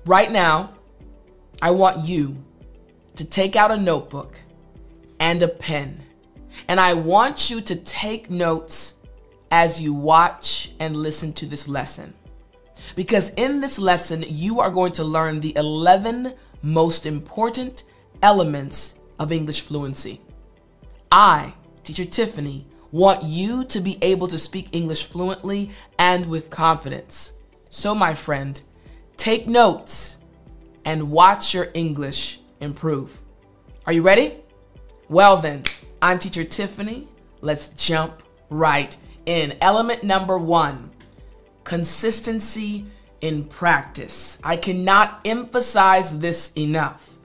Right now, I want you to take out a notebook and a pen, and I want you to take notes as you watch and listen to this lesson. Because in this lesson, you are going to learn the 11 most important elements of English fluency. I, Teacher Tiffany, want you to be able to speak English fluently and with confidence. So, my friend, take notes and watch your English improve. Are you ready? Well then, I'm Teacher Tiffany. Let's jump right in. Element number 1, consistency in practice. I cannot emphasize this enough.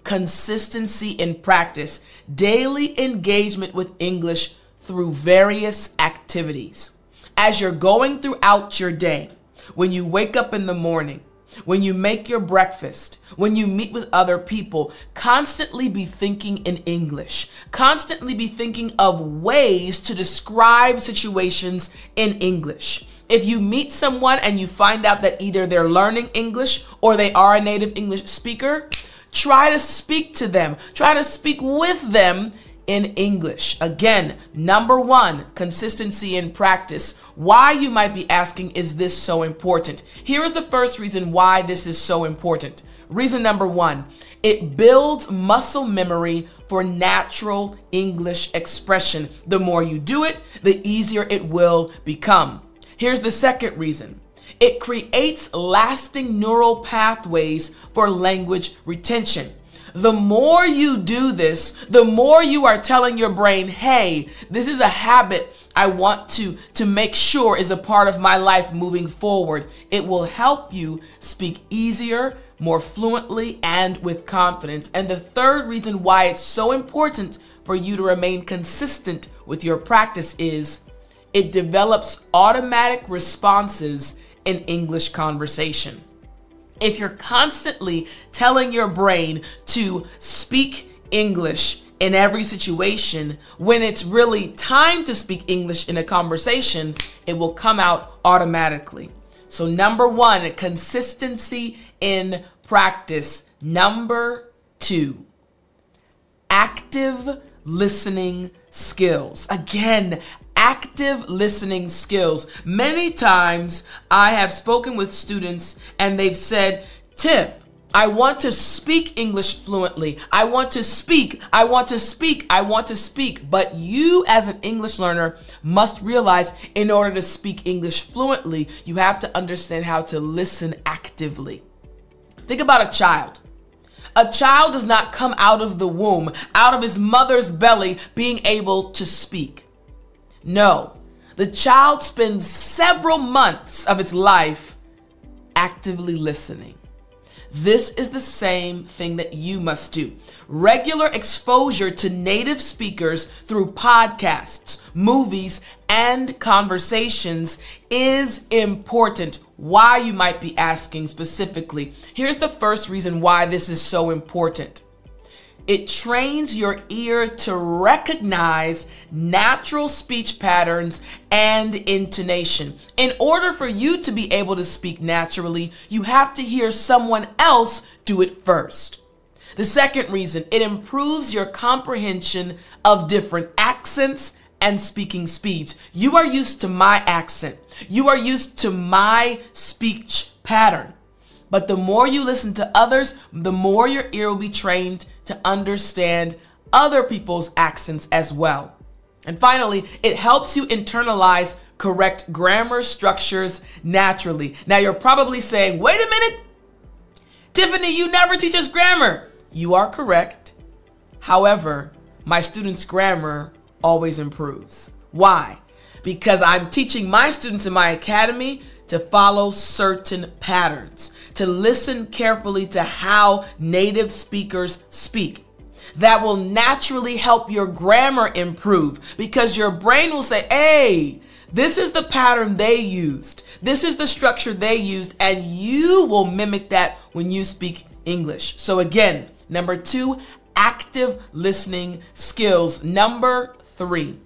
Consistency in practice. Daily engagement with English through various activities. As you're going throughout your day, when you wake up in the morning, when you make your breakfast, when you meet with other people, constantly be thinking in English. Constantly be thinking of ways to describe situations in English. If you meet someone and you find out that either they're learning English or they are a native English speaker, try to speak to them. Try to speak with them in English. Again, number 1, consistency in practice. Why, you might be asking, is this so important? Here is the first reason why this is so important. Reason number 1, it builds muscle memory for natural English expression. The more you do it, the easier it will become. Here's the second reason. It creates lasting neural pathways for language retention. The more you do this, the more you are telling your brain, hey, this is a habit I want to make sure is a part of my life moving forward. It will help you speak easier, more fluently, and with confidence. And the third reason why it's so important for you to remain consistent with your practice is it develops automatic responses in English conversation. If you're constantly telling your brain to speak English in every situation, when it's really time to speak English in a conversation, it will come out automatically. So number 1, consistency in practice. Number 2, active listening skills. Again, active listening skills. Many times I have spoken with students and they've said, Tiff, I want to speak English fluently. I want to speak. But you as an English learner must realize in order to speak English fluently, you have to understand how to listen actively. Think about a child. A child does not come out of the womb, out of his mother's belly, being able to speak. No, the child spends several months of its life actively listening. This is the same thing that you must do. Regular exposure to native speakers through podcasts, movies, and conversations is important. Why, you might be asking specifically. Here's the first reason why this is so important. It trains your ear to recognize natural speech patterns and intonation. In order for you to be able to speak naturally, you have to hear someone else do it first. The second reason, it improves your comprehension of different accents and speaking speeds. You are used to my accent. You are used to my speech pattern. But the more you listen to others, the more your ear will be trained to understand other people's accents as well. And finally, it helps you internalize correct grammar structures naturally. Now you're probably saying, wait a minute, Tiffany, you never teach us grammar. You are correct. However, my students' grammar always improves. Why? Because I'm teaching my students in my academy to follow certain patterns, to listen carefully to how native speakers speak. That will naturally help your grammar improve because your brain will say, hey, this is the pattern they used. This is the structure they used, and you will mimic that when you speak English. So again, number 2, active listening skills. Number 3,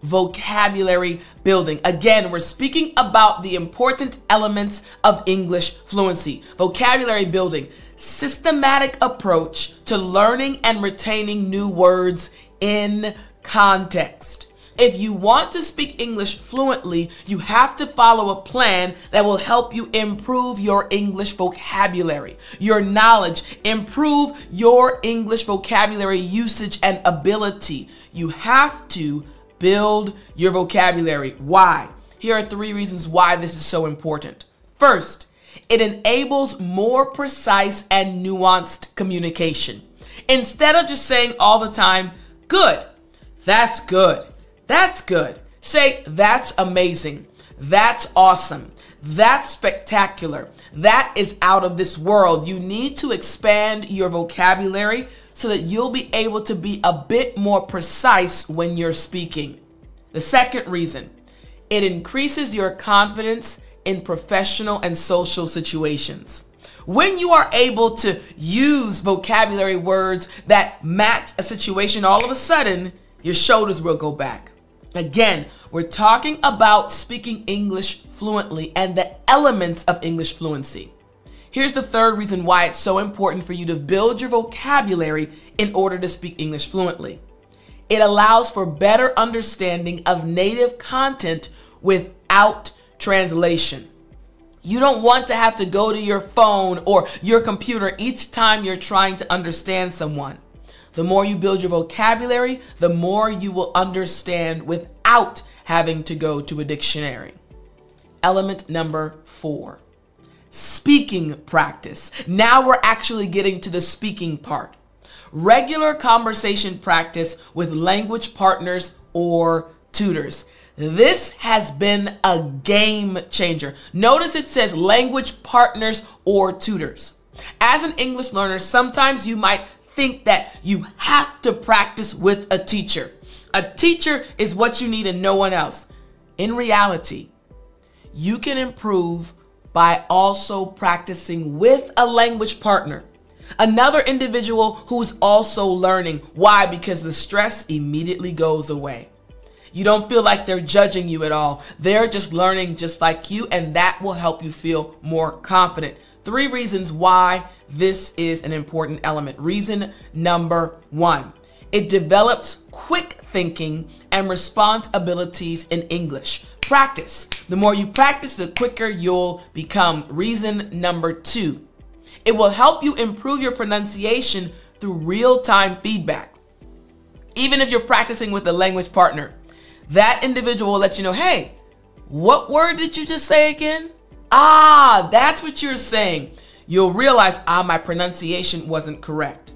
vocabulary building. Again, we're speaking about the important elements of English fluency. Vocabulary building, systematic approach to learning and retaining new words in context. If you want to speak English fluently, you have to follow a plan that will help you improve your English vocabulary, your knowledge, improve your English vocabulary usage and ability. You have to build your vocabulary. Why? Here are 3 reasons why this is so important. First, it enables more precise and nuanced communication. Instead of just saying all the time, good, that's good, that's good. Say, that's amazing, that's awesome, that's spectacular, that is out of this world. You need to expand your vocabulary so that you'll be able to be a bit more precise when you're speaking. The second reason, it increases your confidence in professional and social situations. When you are able to use vocabulary words that match a situation, all of a sudden, your shoulders will go back. Again, we're talking about speaking English fluently and the elements of English fluency. Here's the third reason why it's so important for you to build your vocabulary in order to speak English fluently. It allows for better understanding of native content without translation. You don't want to have to go to your phone or your computer each time you're trying to understand someone. The more you build your vocabulary, the more you will understand without having to go to a dictionary. Element number 4, speaking practice. Now we're actually getting to the speaking part. Regular conversation practice with language partners or tutors. This has been a game changer. Notice it says language partners or tutors. As an English learner, sometimes you might think that you have to practice with a teacher. A teacher is what you need and no one else. In reality, you can improve by also practicing with a language partner, another individual who's also learning. Why? Because the stress immediately goes away. You don't feel like they're judging you at all. They're just learning just like you, and that will help you feel more confident. 3 reasons why this is an important element. Reason number 1, it develops quick thinking and response abilities in English. Practice. The more you practice, the quicker you'll become. Reason number 2, it will help you improve your pronunciation through real-time feedback. Even if you're practicing with a language partner, that individual will let you know, hey, what word did you just say again? Ah, that's what you're saying. You'll realize, my pronunciation wasn't correct.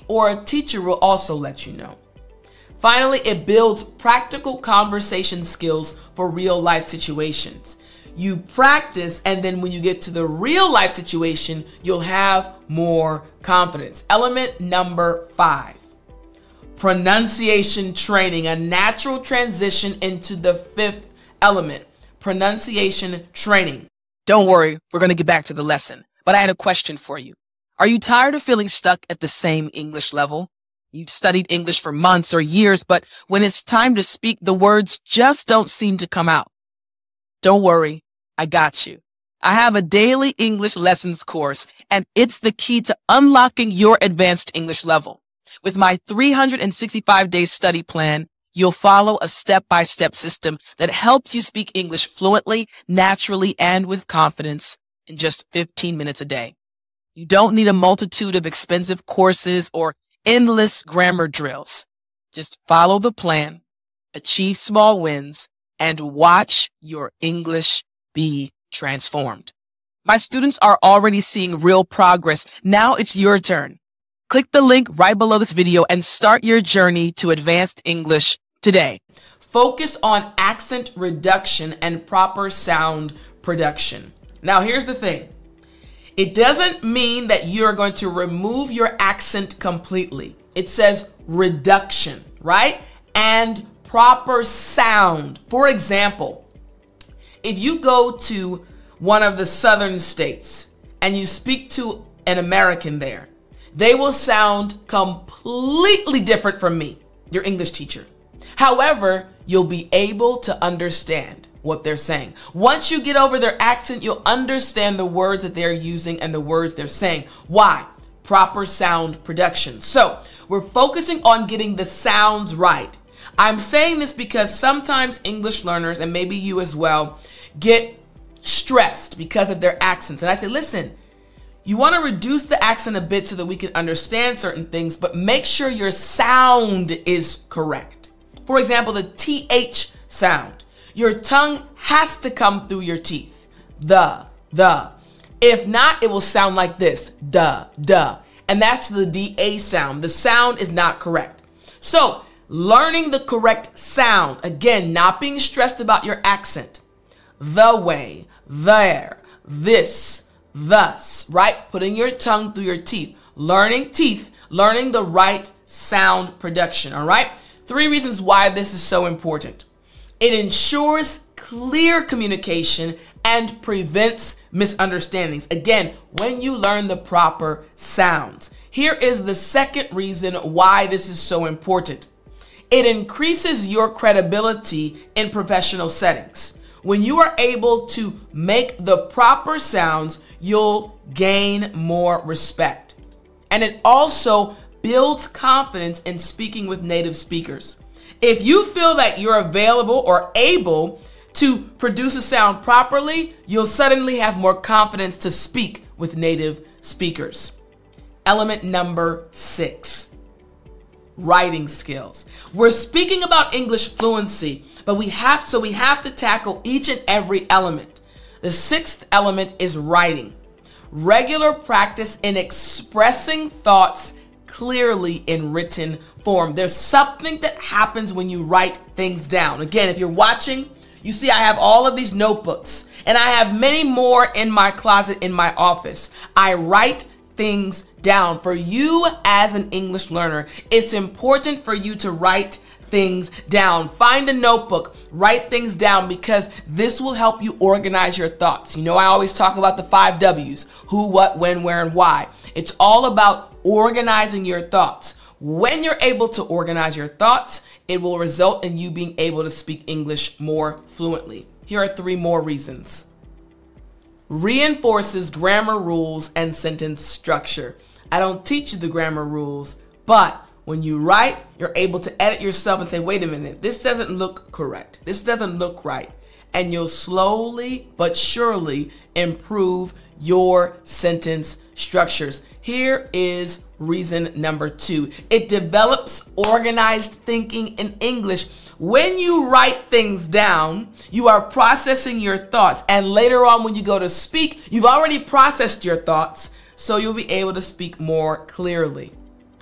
Or a teacher will also let you know. Finally, it builds practical conversation skills for real life situations. You practice, and then when you get to the real life situation, you'll have more confidence. Element number 5. Pronunciation training, a natural transition into the 5th element, pronunciation training. Don't worry, we're going to get back to the lesson, but I had a question for you. Are you tired of feeling stuck at the same English level? You've studied English for months or years, but when it's time to speak, the words just don't seem to come out. Don't worry, I got you. I have a daily English lessons course, and it's the key to unlocking your advanced English level. With my 365-day study plan, you'll follow a step-by-step system that helps you speak English fluently, naturally, and with confidence in just 15 minutes a day. You don't need a multitude of expensive courses or endless grammar drills. Just follow the plan, achieve small wins, and watch your English be transformed. My students are already seeing real progress. Now it's your turn. Click the link right below this video and start your journey to advanced English today. Focus on accent reduction and proper sound production. Now, here's the thing. It doesn't mean that you're going to remove your accent completely. It says reduction, right? And proper sound. For example, if you go to one of the southern states and you speak to an American there, they will sound completely different from me, your English teacher. However, you'll be able to understand what they're saying. Once you get over their accent, you'll understand the words that they're using and the words they're saying. Why? Proper sound production. So we're focusing on getting the sounds right. I'm saying this because sometimes English learners, and maybe you as well, get stressed because of their accents. And I say, listen, you want to reduce the accent a bit so that we can understand certain things, but make sure your sound is correct. For example, the TH sound. Your tongue has to come through your teeth. The. If not, it will sound like this. Duh. And that's the DA sound. The sound is not correct. So, learning the correct sound. Again, not being stressed about your accent. The way, there, this, thus, right? Putting your tongue through your teeth. Learning the right sound production, all right? 3 reasons why this is so important. It ensures clear communication and prevents misunderstandings. Again, when you learn the proper sounds. Here is the second reason why this is so important. It increases your credibility in professional settings. When you are able to make the proper sounds, you'll gain more respect. And it also builds confidence in speaking with native speakers. If you feel that you're available or able to produce a sound properly, you'll suddenly have more confidence to speak with native speakers. Element number 6, writing skills. We're speaking about English fluency, but we have to tackle each and every element. The 6th element is writing. Regular practice in expressing thoughts clearly in written form. There's something that happens when you write things down. Again, if you're watching, you see I have all of these notebooks, and I have many more in my closet in my office. I write things down. For you as an English learner, it's important for you to write things down. Find a notebook, write things down, because this will help you organize your thoughts. You know, I always talk about the 5 W's: who, what, when, where, and why. It's all about organizing your thoughts. When you're able to organize your thoughts, it will result in you being able to speak English more fluently. Here are 3 more reasons. Reinforces grammar rules and sentence structure. I don't teach you the grammar rules, but when you write, you're able to edit yourself and say, wait a minute, this doesn't look correct. This doesn't look right. And you'll slowly but surely improve your sentence structures. Here is reason number 2. It develops organized thinking in English. When you write things down, you are processing your thoughts. And later on, when you go to speak, you've already processed your thoughts, so you'll be able to speak more clearly.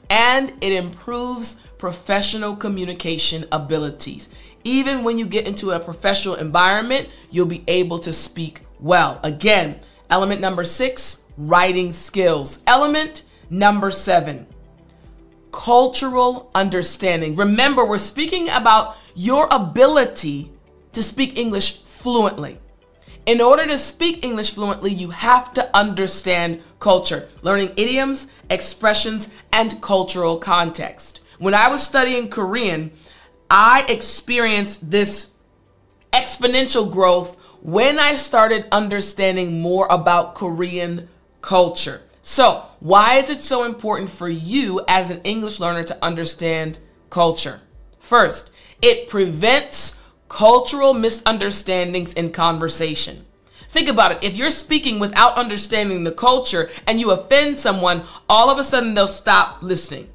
And it improves professional communication abilities. Even when you get into a professional environment, you'll be able to speak well. Again, element number 6, writing skills. Element number 7, cultural understanding. Remember, we're speaking about your ability to speak English fluently. In order to speak English fluently, you have to understand culture, learning idioms, expressions, and cultural context. When I was studying Korean, I experienced this exponential growth when I started understanding more about Korean culture. So, why is it so important for you as an English learner to understand culture? First, it prevents cultural misunderstandings in conversation. Think about it. If you're speaking without understanding the culture and you offend someone, all of a sudden they'll stop listening.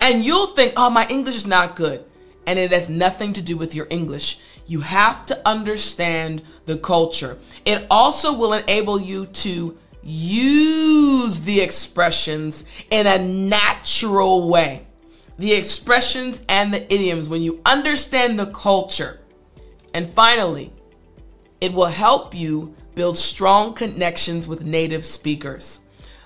And you'll think, oh, my English is not good. And it has nothing to do with your English. You have to understand the culture. It also will enable you to use the expressions in a natural way. The expressions and the idioms, when you understand the culture. And finally, it will help you build strong connections with native speakers.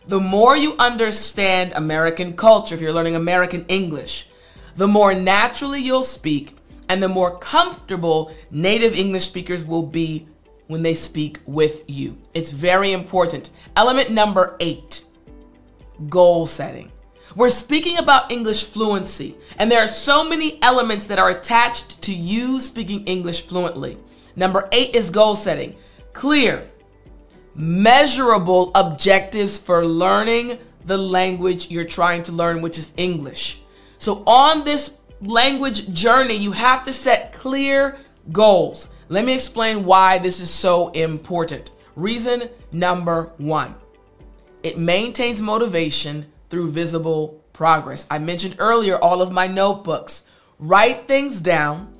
The more you understand American culture, if you're learning American English, the more naturally you'll speak and the more comfortable native English speakers will be when they speak with you. It's very important. Element number 8, goal setting. We're speaking about English fluency, and there are so many elements that are attached to you speaking English fluently. Number 8 is goal setting. Clear, measurable objectives for learning the language you're trying to learn, which is English. So on this language journey, you have to set clear goals. Let me explain why this is so important. Reason number 1, it maintains motivation through visible progress. I mentioned earlier all of my notebooks. Write things down,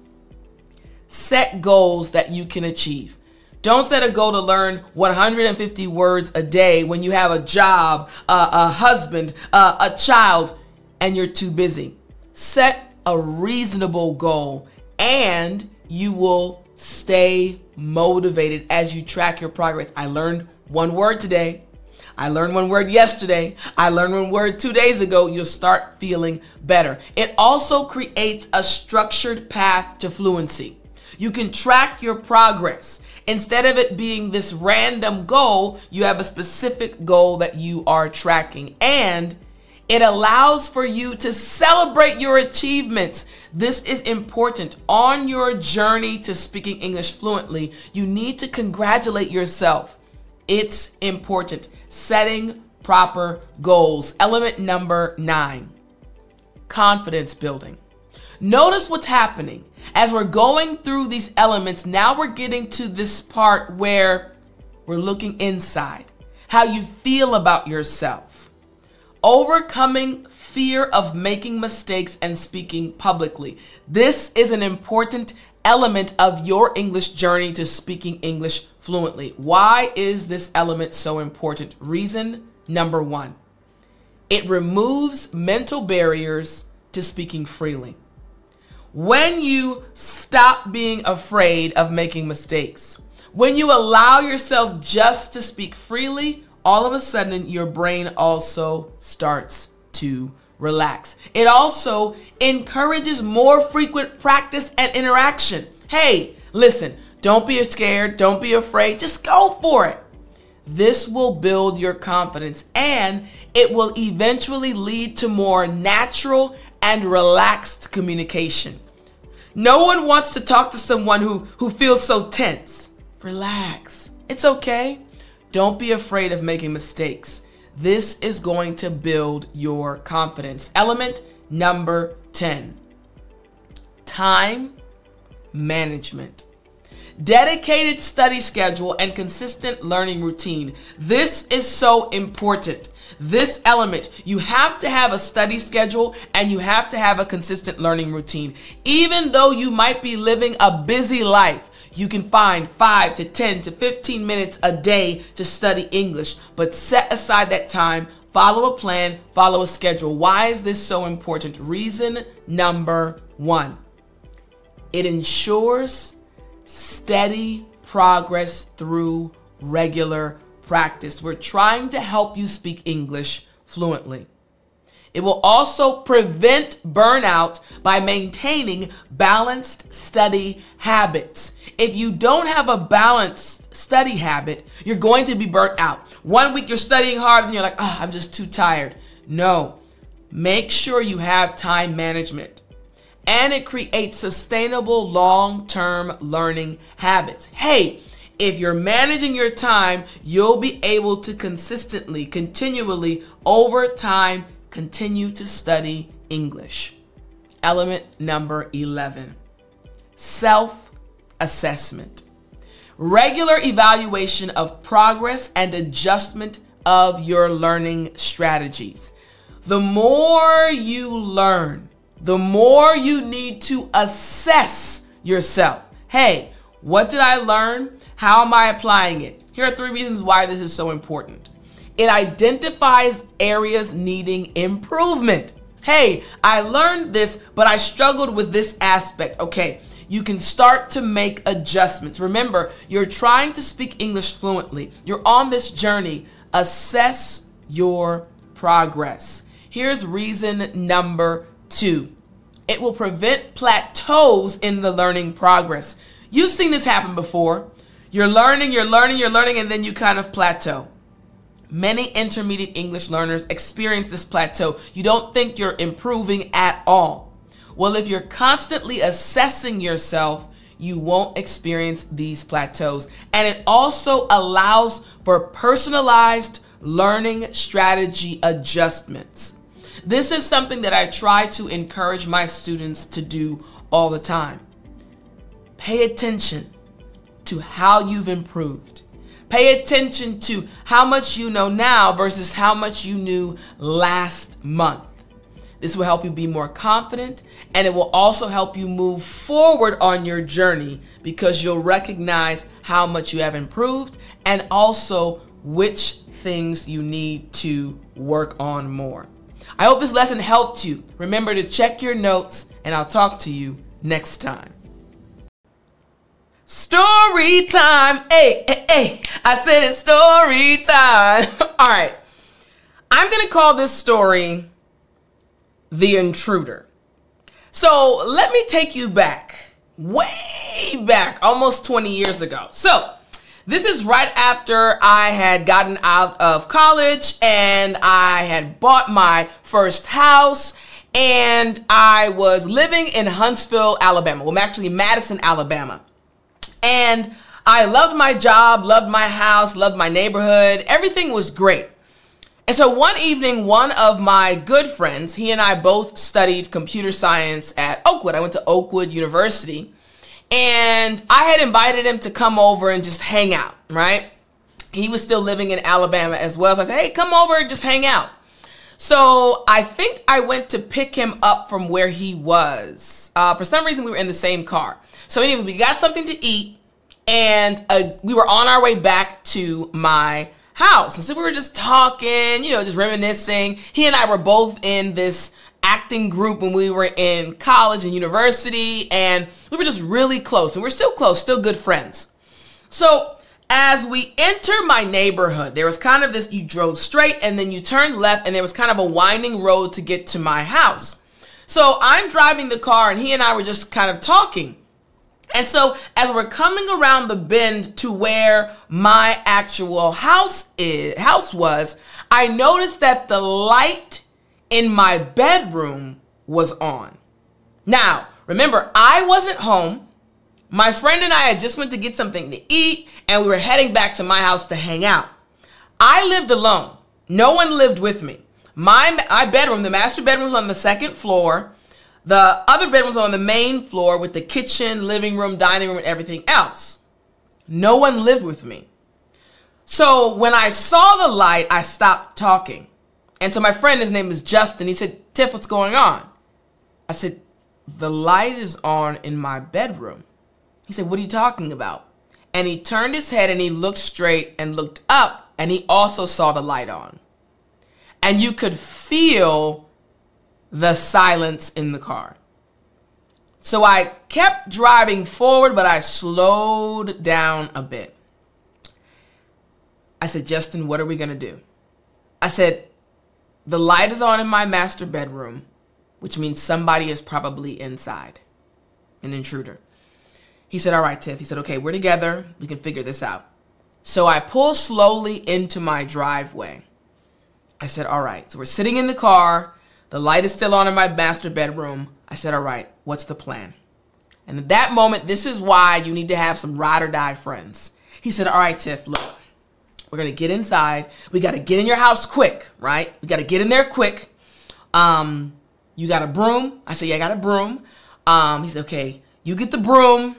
set goals that you can achieve. Don't set a goal to learn 150 words a day when you have a job, a husband, a child, and you're too busy. Set a reasonable goal and you will stay motivated as you track your progress. I learned 1 word today. I learned 1 word yesterday. I learned 1 word 2 days ago. You'll start feeling better. It also creates a structured path to fluency. You can track your progress. Instead of it being this random goal, you have a specific goal that you are tracking, and it allows for you to celebrate your achievements. This is important. On your journey to speaking English fluently, you need to congratulate yourself. It's important. Setting proper goals. Element number 9, confidence building. Notice what's happening. As we're going through these elements, now we're getting to this part where we're looking inside, how you feel about yourself. Overcoming fear of making mistakes and speaking publicly. This is an important element of your English journey to speaking English fluently. Why is this element so important? Reason number 1, it removes mental barriers to speaking freely. When you stop being afraid of making mistakes, when you allow yourself just to speak freely, all of a sudden your brain also starts to relax. It also encourages more frequent practice and interaction. Hey, listen, don't be scared, don't be afraid, just go for it. This will build your confidence and it will eventually lead to more natural and relaxed communication. No one wants to talk to someone who feels so tense. Relax. It's okay. Don't be afraid of making mistakes. This is going to build your confidence. Element number 10, time management. Dedicated study schedule and consistent learning routine. This is so important. This element, you have to have a study schedule and you have to have a consistent learning routine. Even though you might be living a busy life, you can find 5 to 10 to 15 minutes a day to study English, but set aside that time, follow a plan, follow a schedule. Why is this so important? Reason number 1, it ensures steady progress through regular practice. We're trying to help you speak English fluently. It will also prevent burnout by maintaining balanced study habits. If you don't have a balanced study habit, you're going to be burnt out. 1 week you're studying hard and you're like, oh, I'm just too tired. No, make sure you have time management. And it creates sustainable long-term learning habits. Hey, if you're managing your time, you'll be able to consistently, continually, over time, continue to study English. Element number 11, self-assessment. Regular evaluation of progress and adjustment of your learning strategies. The more you learn, the more you need to assess yourself. Hey, what did I learn? How am I applying it? Here are 3 reasons why this is so important. It identifies areas needing improvement. Hey, I learned this, but I struggled with this aspect. Okay, you can start to make adjustments. Remember, you're trying to speak English fluently. You're on this journey. Assess your progress. Here's reason number 2. It will prevent plateaus in the learning progress. You've seen this happen before. You're learning, and then you kind of plateau. Many intermediate English learners experience this plateau. You don't think you're improving at all. Well, if you're constantly assessing yourself, you won't experience these plateaus. And it also allows for personalized learning strategy adjustments. This is something that I try to encourage my students to do all the time. Pay attention to how you've improved. Pay attention to how much you know now versus how much you knew last month. This will help you be more confident, and it will also help you move forward on your journey because you'll recognize how much you have improved and also which things you need to work on more. I hope this lesson helped you. Remember to check your notes, and I'll talk to you next time. Story time. Hey, hey, hey. I said it's story time. All right. I'm going to call this story The Intruder. So let me take you back, way back, almost 20 years ago. So this is right after I had gotten out of college and I had bought my first house, and I was living in Huntsville, Alabama. Well, actually Madison, Alabama. And I loved my job, loved my house, loved my neighborhood. Everything was great. And so one evening, one of my good friends, he and I both studied computer science at Oakwood. I went to Oakwood University, and I had invited him to come over and just hang out, right? He was still living in Alabama as well. So I said, hey, come over and just hang out. So I think I went to pick him up from where he was. For some reason, we were in the same car. So anyways, we got something to eat, and we were on our way back to my house. And so we were just talking, you know, just reminiscing. He and I were both in this acting group when we were in college and university, and we were just really close, and we're still close, still good friends. So as we enter my neighborhood, there was kind of this, you drove straight and then you turned left, and there was kind of a winding road to get to my house. So I'm driving the car, and he and I were just kind of talking. And so as we're coming around the bend to where my actual house was, I noticed that the light in my bedroom was on. Now, remember, I wasn't home. My friend and I had just went to get something to eat, and we were heading back to my house to hang out. I lived alone. No one lived with me. My bedroom, the master bedroom, was on the second floor. The other bedroom was on the main floor with the kitchen, living room, dining room, and everything else. No one lived with me. So when I saw the light, I stopped talking. And so my friend, his name is Justin, he said, Tiff, what's going on? I said, the light is on in my bedroom. He said, what are you talking about? And he turned his head and he looked straight and looked up, and he also saw the light on. And you could feel the silence in the car. So I kept driving forward, but I slowed down a bit. I said, Justin, what are we going to do? I said, the light is on in my master bedroom, which means somebody is probably inside, an intruder. He said, all right, Tiff. He said, okay, we're together. We can figure this out. So I pull slowly into my driveway. I said, all right. So we're sitting in the car. The light is still on in my master bedroom. I said, all right, what's the plan? And at that moment, this is why you need to have some ride or die friends. He said, all right, Tiff, look, we're going to get inside. We got to get in your house quick, right? We got to get in there quick. You got a broom? I said, yeah, I got a broom. He said, okay, you get the broom.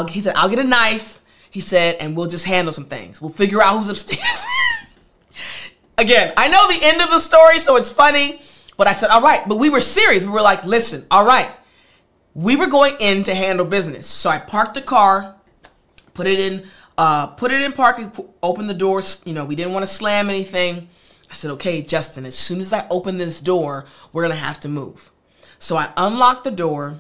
He said, I'll get a knife. He said, and we'll just handle some things. We'll figure out who's upstairs. Again, I know the end of the story, so it's funny. But I said, all right. But we were serious. We were like, listen, all right. We were going in to handle business. So I parked the car, put it in parking, opened the doors. You know, we didn't want to slam anything. I said, okay, Justin, as soon as I open this door, we're going to have to move. So I unlocked the door.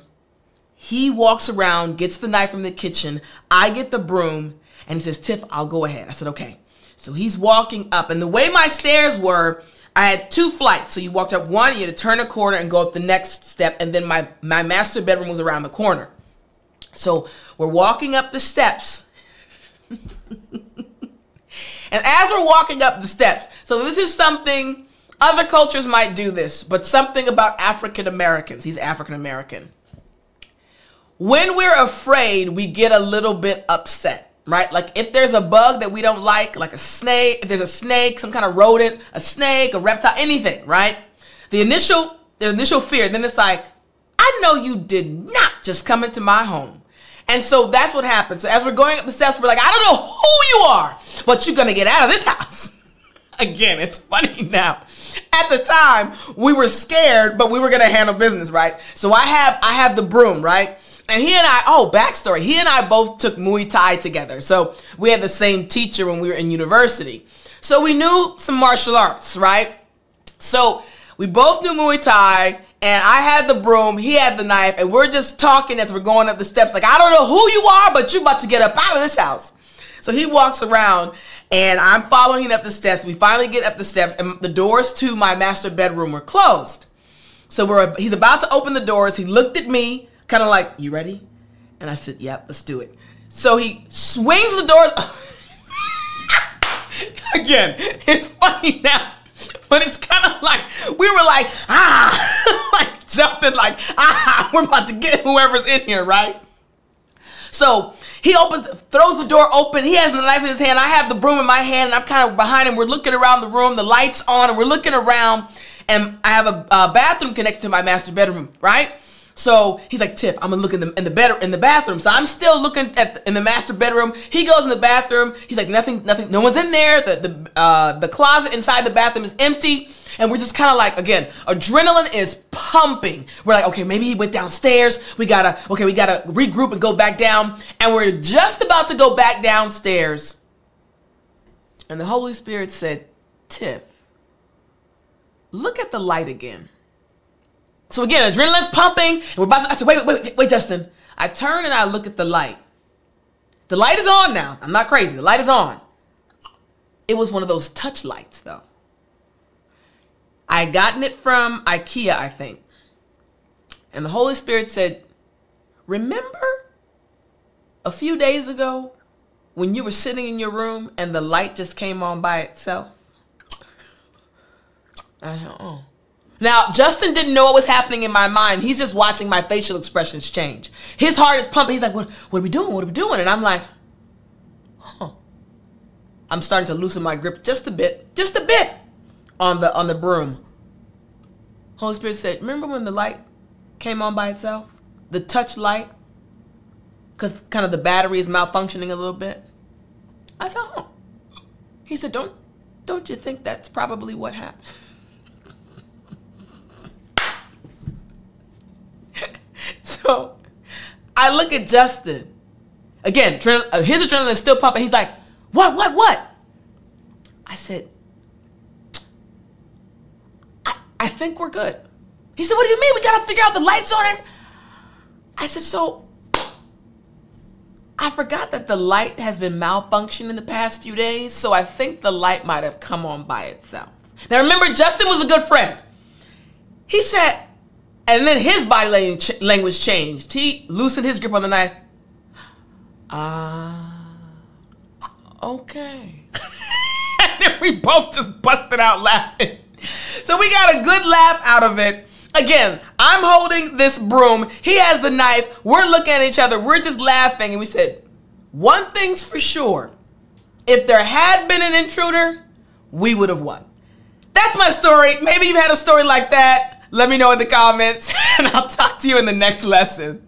He walks around, gets the knife from the kitchen. I get the broom, and he says, Tiff, I'll go ahead. I said, okay. So he's walking up, and the way my stairs were, I had 2 flights. So you walked up one, you had to turn a corner and go up the next step, and then my master bedroom was around the corner. So we're walking up the steps, And as we're walking up the steps, so this is something, other cultures might do this, but something about African Americans. He's African American. When we're afraid, we get a little bit upset, right? Like if there's a bug that we don't like a snake, if there's a snake, some kind of rodent, a snake, a reptile, anything, right? The initial fear, then it's like, I know you did not just come into my home. And so that's what happens. So as we're going up the steps, we're like, I don't know who you are, but you're going to get out of this house. Again, it's funny now. At the time, we were scared, but we were going to handle business, right? So I have the broom, right? And he and I, backstory, he and I both took Muay Thai together. So we had the same teacher when we were in university. So we knew some martial arts, right? So we both knew Muay Thai. And I had the broom, he had the knife, and we're just talking as we're going up the steps. Like, I don't know who you are, but you're about to get up out of this house. So he walks around, and I'm following him up the steps. We finally get up the steps, and the doors to my master bedroom were closed. So he's about to open the doors. He looked at me, kind of like, you ready? And I said, yep, let's do it. So he swings the doors. Again, it's funny now. But it's kind of like, we were like, like jumping like, we're about to get whoever's in here, right? So he throws the door open. He has the knife in his hand. I have the broom in my hand, and I'm kind of behind him. We're looking around the room, the light's on, and we're looking around, and I have a bathroom connected to my master bedroom, right? So he's like, Tiff, I'm gonna look in the bathroom. So I'm still looking in the master bedroom. He goes in the bathroom. He's like, nothing, no one's in there. The closet inside the bathroom is empty. And we're just kind of like, again, adrenaline is pumping. We're like, okay, maybe he went downstairs. We gotta regroup and go back down. And we're just about to go back downstairs. And the Holy Spirit said, Tiff, look at the light again. So again, adrenaline's pumping, and I said, wait, Justin. I turn and I look at the light. The light is on now. I'm not crazy. The light is on. It was one of those touch lights, though. I had gotten it from IKEA, I think. And the Holy Spirit said, remember a few days ago when you were sitting in your room and the light just came on by itself? I said, oh. Now, Justin didn't know what was happening in my mind. He's just watching my facial expressions change. His heart is pumping. He's like, what are we doing? What are we doing? And I'm like, huh. I'm starting to loosen my grip just a bit on the broom. Holy Spirit said, remember when the light came on by itself? The touch light? Because kind of the battery is malfunctioning a little bit. I said, oh. He said, don't you think that's probably what happened? So I look at Justin. Again, his adrenaline is still pumping. He's like, what? I said, I think we're good. He said, what do you mean? We got to figure out the lights on it. I said, so I forgot that the light has been malfunctioning in the past few days. So I think the light might have come on by itself. Now remember, Justin was a good friend. He said, and then his body language changed. He loosened his grip on the knife. Okay. And then we both just busted out laughing. So we got a good laugh out of it. Again, I'm holding this broom. He has the knife. We're looking at each other. We're just laughing. And we said, one thing's for sure. If there had been an intruder, we would have won. That's my story. Maybe you've had a story like that. Let me know in the comments, and I'll talk to you in the next lesson.